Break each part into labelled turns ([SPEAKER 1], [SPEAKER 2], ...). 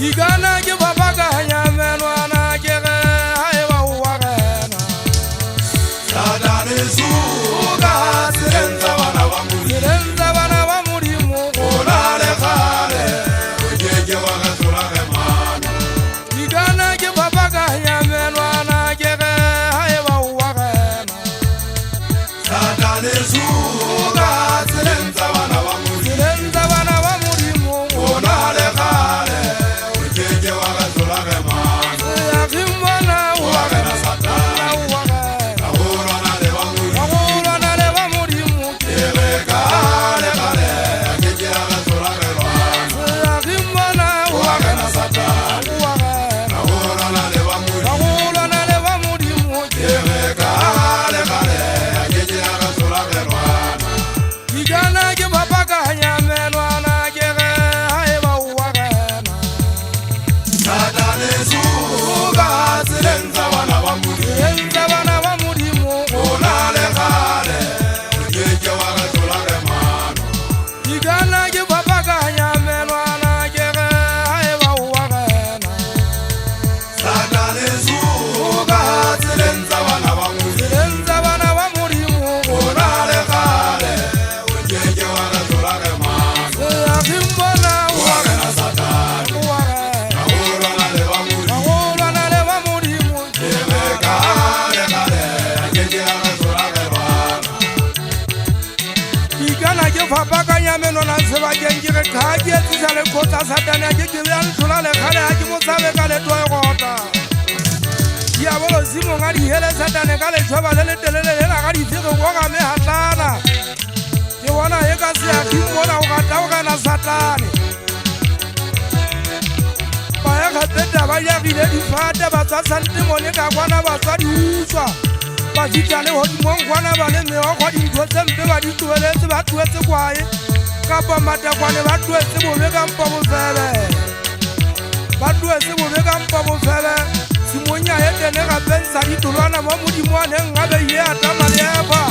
[SPEAKER 1] Igana ke papa ka nyamenwana ke ge hae wa wa gena
[SPEAKER 2] Satane suka sirenza bana ba muri
[SPEAKER 1] Sirenza bana ba Modimo
[SPEAKER 2] Ona le khale Ojeke wa ga tsola ge mana
[SPEAKER 1] Igana ke papa ka nyamenwana ke ge hae wa wa gena
[SPEAKER 2] Satane suka sirenza bana ba muri
[SPEAKER 1] Sirenza bana ba Modimo
[SPEAKER 2] Ona le khale Ojeke wa ga tsola ge mana
[SPEAKER 1] ya kimona
[SPEAKER 2] Wa gena Satane
[SPEAKER 1] wa gena
[SPEAKER 2] Ahora le ba muri
[SPEAKER 1] Agora na le ba Modimo
[SPEAKER 2] Ere kale kale Ojeke wa ga tsola ge mana
[SPEAKER 1] ya kimona
[SPEAKER 2] Wa gena Satane
[SPEAKER 1] wa gena
[SPEAKER 2] Ahora le ba muri
[SPEAKER 1] Agora na le ba Modimo
[SPEAKER 2] Ere kale kale Ojeke wa ga tsola ge mana
[SPEAKER 1] Igana ke papa ka nyamenwana ke ge hae wa wa gena
[SPEAKER 2] Satane suka sirenza bana ba muri
[SPEAKER 1] Sirenza bana ba Modimo
[SPEAKER 2] Ona le khale Ojeke wa ga tsola ge mana
[SPEAKER 1] Igana ke papa ka nyamenwana ke ge hae wa wa gena
[SPEAKER 2] Satane suka sirenza bana ba muri
[SPEAKER 1] Sirenza bana ba Modimo
[SPEAKER 2] Ona le khale Ojeke wa ga tsola ge mana
[SPEAKER 1] ya kimona
[SPEAKER 2] Wa gena Satane
[SPEAKER 1] wa gena
[SPEAKER 2] Ahora le ba muri
[SPEAKER 1] Agora na le ba Modimo
[SPEAKER 2] Ere kale kale Ojeke wa ga tsola ge mana
[SPEAKER 1] Igana ke papa ka nyamenwana se ba kengire ka ke tsisa le kota Satane ke ke ya nthola le khale ha ke mo sabe ka le toy gota ya bolo simo nga di hele Satane ka le tshaba le telele le la ga di fego go ga me hatlana ke bona e ka se ya kimona o ga tawo kana Satane ba ya ga teta ba ya gile di fata ba tsa sante mone ka kwana ba tsa di utswa ba ditale ho di mong kwana ba le me o go di ntho tse mpe ba di tueletse ba tuetse kwae ka pa matakwane ba tuetse bobe ka mpa bo fele ba tuetse bobe ka mpa bo fele simonya e tene ga pensa di tolwana mo Modimo a neng gabe ye atama le epa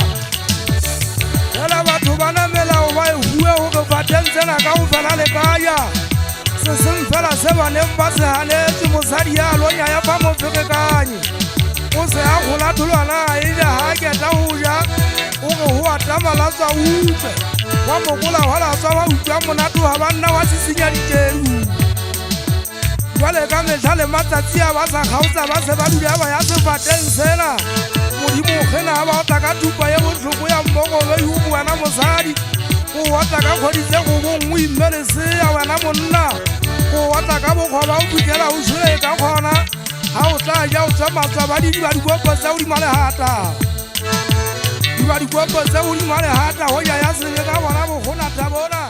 [SPEAKER 1] hela batho ba namela o ba e hue ho ke fatensena ka go fela le kaya se seng fela se baneng ba se hanetse mosadi ya lonya ya fa mo fekekanye o se a gola tholwana a e ja ha keta go ja o go ho atama la tswa utlwe wa mokola wa la tswa wa utlwa monate wa banna wa sisinya diteru jwale ka mehla le matsatsi a ba sa kgaotsa ba se ba dula ba ya sefateng sena Modimo gena a ba otla ka thupa ye botlhoko ya mmogobe yo wena mosadi go otla ka kgoditse go bongwe imme le sea wena monna go otla ka bokgoba o fitlhela o tshwele ka kgona ga o tla ja o tswa matswa ba di diba dikopo tse o di malehata diba dikopo tse o di malehata go ja ya sebe ka bona bogona thabona